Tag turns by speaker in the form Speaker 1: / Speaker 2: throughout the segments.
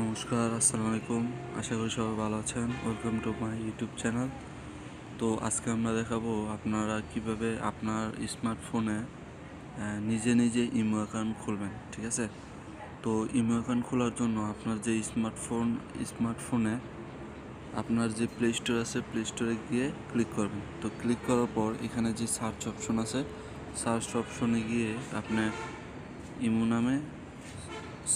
Speaker 1: নমস্কার, আসসালামু আলাইকুম। আশা করি সবাই ভালো আছেন। Welcome to my YouTube channel. তো আজকে আমরা দেখাবো আপনারা কিভাবে আপনার স্মার্টফোনে নিজে নিজে ইমো অ্যাকাউন্ট খুলবেন। ঠিক আছে? তো ইমো অ্যাকাউন্ট খোলার জন্য আপনার যে স্মার্টফোনে আপনার যে প্লে স্টোর আছে, প্লে স্টোরে গিয়ে ক্লিক করবেন। তো ক্লিক করার পর এখানে যে সার্চ অপশন আছে, সার্চ অপশনে গিয়ে আপনি ইমো নামে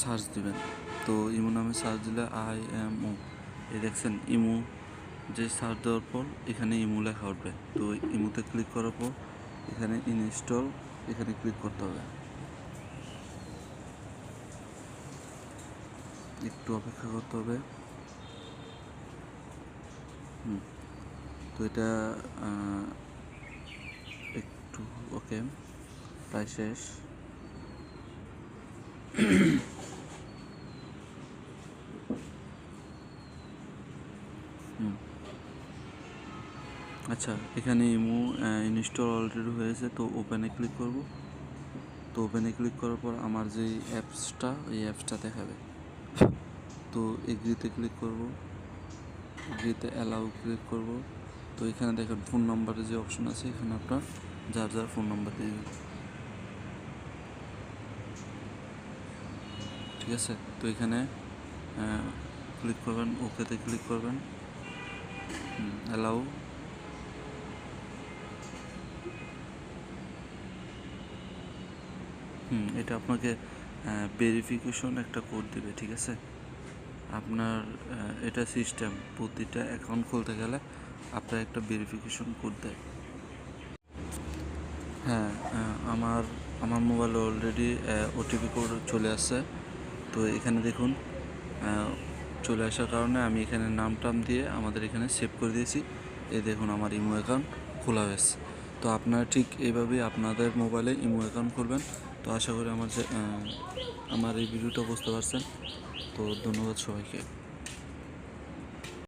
Speaker 1: সার্চ দিবেন। তো ইমো নামে সার্চ দিলে IMO এই দেখছেন ইমো, যে সার্চ দেওয়ার পর এখানে ইমো লেখা উঠবে। তো ইমোতে ক্লিক করার পর এখানে ইনস্টল, এখানে ক্লিক করতে হবে। একটু অপেক্ষা করতে হবে। তো এটা একটু ওকে, প্রায় শেষ। আচ্ছা, এখানে ইমো ইনস্টল অলরেডি হয়েছে। তো ওপেনে ক্লিক করব। তো ওপেনে ক্লিক করার পর আমার যে অ্যাপসটা, এই অ্যাপসটা দেখাবে। তো এগ্রিতে ক্লিক করব, এগ্রিতে অ্যালাউ ক্লিক করব। তো এখানে দেখেন ফোন নাম্বারের যে অপশন আছে, এখানে আপনার যার ফোন নাম্বার দিয়ে দেবেন। ঠিক আছে? তো এখানে ক্লিক করবেন, ওকেতে ক্লিক করবেন, অ্যালাউ। এটা আপনাকে ভেরিফিকেশন একটা কোড দেবে। ঠিক আছে? আপনার এটা সিস্টেম, প্রতিটা অ্যাকাউন্ট খুলতে গেলে আপনার একটা ভেরিফিকেশন কোড দেয়। হ্যাঁ, আমার আমার মোবাইলে অলরেডি ওটিপি কোড চলে আসছে। তো এখানে দেখুন, চলে আসার কারণে আমি এখানে নাম টাম দিয়ে আমাদের এখানে সেভ করে দিয়েছি। এই দেখুন আমার ইমো অ্যাকাউন্ট খোলা হয়েছে। তো আপনারা ঠিক এইভাবেই আপনাদের মোবাইলে ইমো অ্যাকাউন্ট খুলবেন। তো আশা করি আমার এই ভিডিওটা বুঝতে পারছেন। তো ধন্যবাদ সবাইকে।